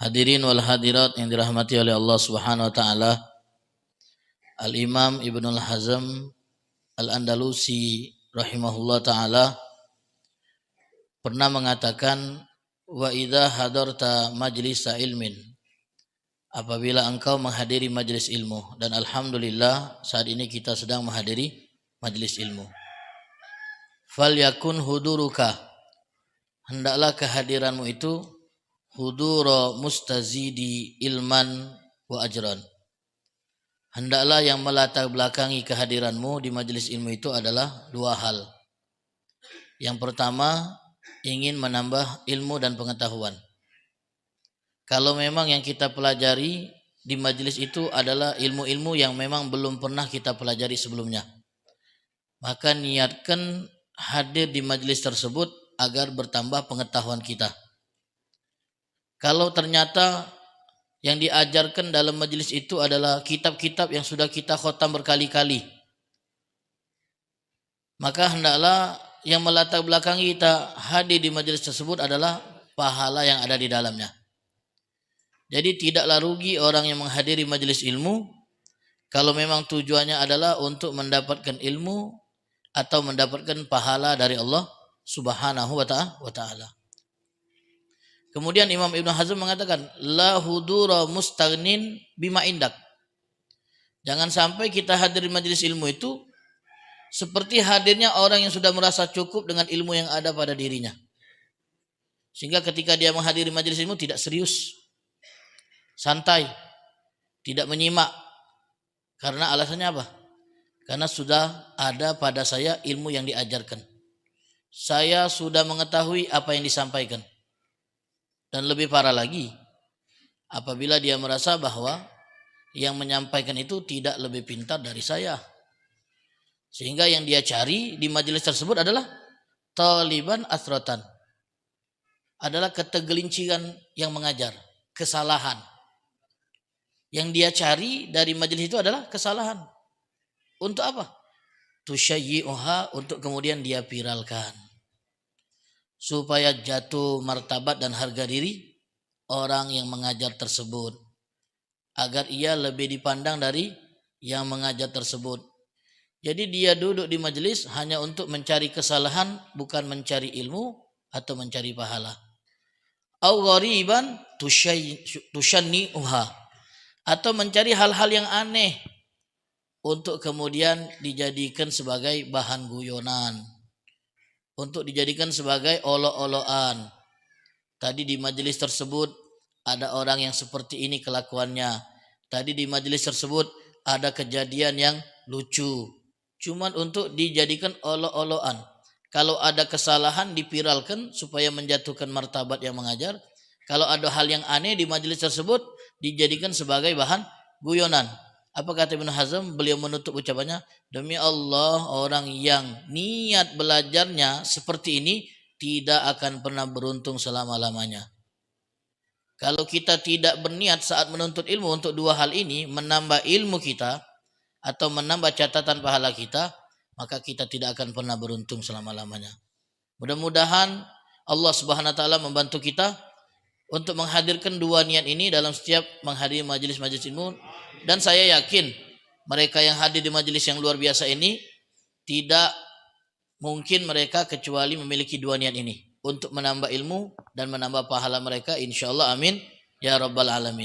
Hadirin wal hadirat yang dirahmati oleh Allah Subhanahu wa taala. Al-Imam Ibnul Hazm Al-Andalusi rahimahullah taala pernah mengatakan, wa idza hadarta majlisa ilmin, apabila engkau menghadiri majlis ilmu, dan alhamdulillah saat ini kita sedang menghadiri majlis ilmu. Falyakun huduruka, hendaklah kehadiranmu itu hudura mustazidi ilman wa ajran. Hendaklah yang melatar belakangi kehadiranmu di majlis ilmu itu adalah dua hal. Yang pertama, ingin menambah ilmu dan pengetahuan. Kalau memang yang kita pelajari di majlis itu adalah ilmu-ilmu yang memang belum pernah kita pelajari sebelumnya, maka niatkan hadir di majlis tersebut agar bertambah pengetahuan kita. Kalau ternyata yang diajarkan dalam majlis itu adalah kitab-kitab yang sudah kita khotam berkali-kali, maka hendaklah yang melatar belakangi kita hadir di majlis tersebut adalah pahala yang ada di dalamnya. Jadi tidaklah rugi orang yang menghadiri majlis ilmu kalau memang tujuannya adalah untuk mendapatkan ilmu atau mendapatkan pahala dari Allah Subhanahu wa ta'ala. Kemudian Imam Ibn Hazm mengatakan, la hudura mustaghnin bima indak. Jangan sampai kita hadir di majlis ilmu itu seperti hadirnya orang yang sudah merasa cukup dengan ilmu yang ada pada dirinya, sehingga ketika dia menghadiri majlis ilmu tidak serius, santai, tidak menyimak. Karena alasannya apa? Karena sudah ada pada saya ilmu yang diajarkan, saya sudah mengetahui apa yang disampaikan. Dan lebih parah lagi, apabila dia merasa bahwa yang menyampaikan itu tidak lebih pintar dari saya, sehingga yang dia cari di majelis tersebut adalah taliban asrotan, adalah ketergelinciran yang mengajar, kesalahan. Yang dia cari dari majelis itu adalah kesalahan. Untuk apa? Tusyayyi'uha, untuk kemudian dia viralkan, supaya jatuh martabat dan harga diri orang yang mengajar tersebut, agar ia lebih dipandang dari yang mengajar tersebut. Jadi dia duduk di majelis hanya untuk mencari kesalahan, bukan mencari ilmu atau mencari pahala. Au ghariban tusyanni'uha, atau mencari hal-hal yang aneh untuk kemudian dijadikan sebagai bahan guyonan, untuk dijadikan sebagai olok-olokan. Tadi di majelis tersebut ada orang yang seperti ini kelakuannya. Tadi di majelis tersebut ada kejadian yang lucu. Cuman untuk dijadikan olok-olokan. Kalau ada kesalahan dipiralkan supaya menjatuhkan martabat yang mengajar. Kalau ada hal yang aneh di majelis tersebut dijadikan sebagai bahan guyonan. Apa kata Ibn Hazm? Beliau menutup ucapannya, demi Allah, orang yang niat belajarnya seperti ini tidak akan pernah beruntung selama-lamanya. Kalau kita tidak berniat saat menuntut ilmu untuk dua hal ini, menambah ilmu kita atau menambah catatan pahala kita, maka kita tidak akan pernah beruntung selama-lamanya. Mudah-mudahan Allah Subhanahu wa taala membantu kita untuk menghadirkan dua niat ini dalam setiap menghadiri majelis-majelis ilmu. Dan saya yakin mereka yang hadir di majelis yang luar biasa ini tidak mungkin mereka kecuali memiliki dua niat ini, untuk menambah ilmu dan menambah pahala mereka, insyaallah, amin ya rabbal alamin.